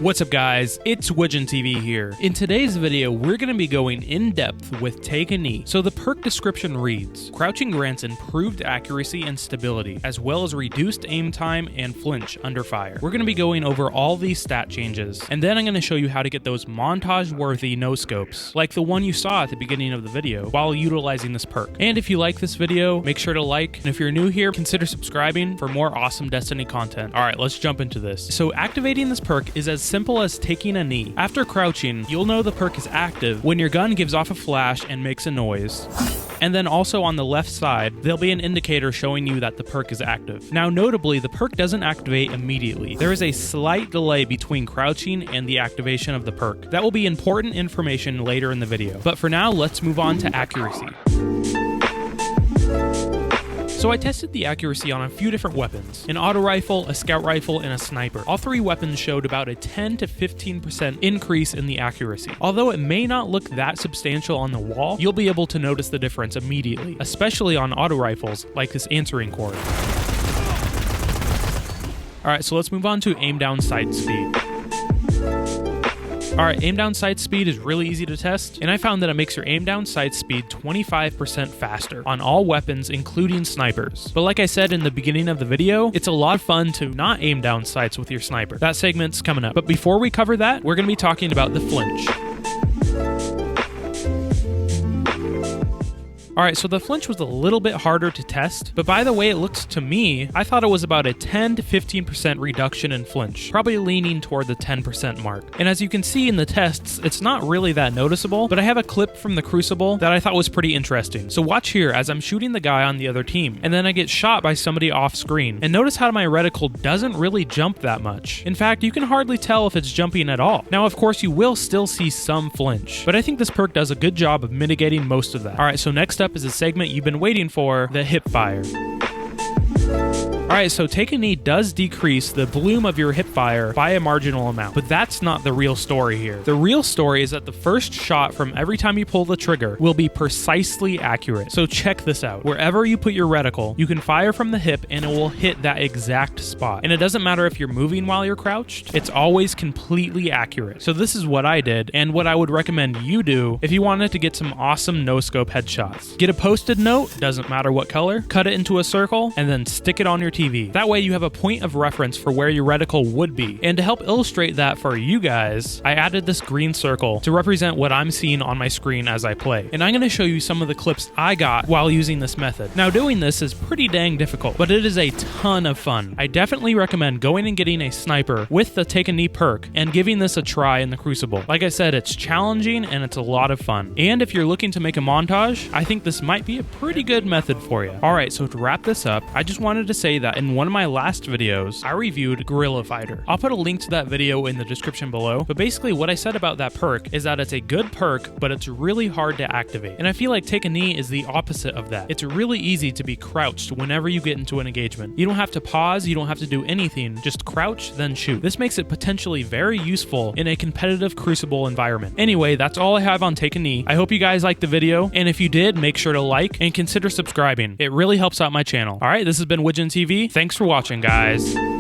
What's up guys, it's Widgeon TV here. In today's video, we're going to be going in depth with Take a Knee. So the perk description reads, crouching grants improved accuracy and stability, as well as reduced aim time and flinch under fire. We're going to be going over all these stat changes, and then I'm going to show you how to get those montage-worthy no-scopes, like the one you saw at the beginning of the video, while utilizing this perk. And if you like this video, make sure to like, and if you're new here, consider subscribing for more awesome Destiny content. Alright, let's jump into this. So activating this perk is as simple as taking a knee. After crouching, you'll know the perk is active when your gun gives off a flash and makes a noise. And then also on the left side, there'll be an indicator showing you that the perk is active. Now notably, the perk doesn't activate immediately. There is a slight delay between crouching and the activation of the perk. That will be important information later in the video. But for now, let's move on to accuracy. So I tested the accuracy on a few different weapons, an auto rifle, a scout rifle, and a sniper. All three weapons showed about a 10 to 15% increase in the accuracy. Although it may not look that substantial on the wall, you'll be able to notice the difference immediately, especially on auto rifles like this answering cord. Alright, so let's move on to aim down sight speed. Alright, aim down sight speed is really easy to test, and I found that it makes your aim down sight speed 25% faster on all weapons, including snipers. But like I said in the beginning of the video, it's a lot of fun to not aim down sights with your sniper. That segment's coming up. But before we cover that, we're going to be talking about the flinch. Alright, so the flinch was a little bit harder to test, but by the way it looks to me, I thought it was about a 10 to 15% reduction in flinch, probably leaning toward the 10% mark. And as you can see in the tests, it's not really that noticeable, but I have a clip from the Crucible that I thought was pretty interesting. So watch here as I'm shooting the guy on the other team, and then I get shot by somebody off screen. And notice how my reticle doesn't really jump that much. In fact, you can hardly tell if it's jumping at all. Now of course you will still see some flinch, but I think this perk does a good job of mitigating most of that. Alright, so next up is a segment you've been waiting for, the Hipfire. Alright, so Take a Knee does decrease the bloom of your Hipfire by a marginal amount, but that's not the real story here. The real story is that the first shot from every time you pull the trigger will be precisely accurate. So check this out. Wherever you put your reticle, you can fire from the hip and it will hit that exact spot. And it doesn't matter if you're moving while you're crouched, it's always completely accurate. So this is what I did, and what I would recommend you do if you wanted to get some awesome no-scope headshots. Get a post-it note, doesn't matter what color, cut it into a circle, and then stick it on your TV. That way you have a point of reference for where your reticle would be. And to help illustrate that for you guys, I added this green circle to represent what I'm seeing on my screen as I play. And I'm going to show you some of the clips I got while using this method. Now doing this is pretty dang difficult, but it is a ton of fun. I definitely recommend going and getting a sniper with the Take a Knee perk and giving this a try in the Crucible. Like I said, it's challenging and it's a lot of fun. And if you're looking to make a montage, I think this might be a pretty good method for you. Alright, so to wrap this up, I just wanted to say that in one of my last videos, I reviewed Gorilla Fighter. I'll put a link to that video in the description below, but basically what I said about that perk is that it's a good perk, but it's really hard to activate. And I feel like Take a Knee is the opposite of that. It's really easy to be crouched whenever you get into an engagement. You don't have to pause, you don't have to do anything, just crouch, then shoot. This makes it potentially very useful in a competitive Crucible environment. Anyway, that's all I have on Take a Knee. I hope you guys liked the video, and if you did, make sure to like and consider subscribing. It really helps out my channel. Alright, this has been Widgeon TV. Thanks for watching, guys.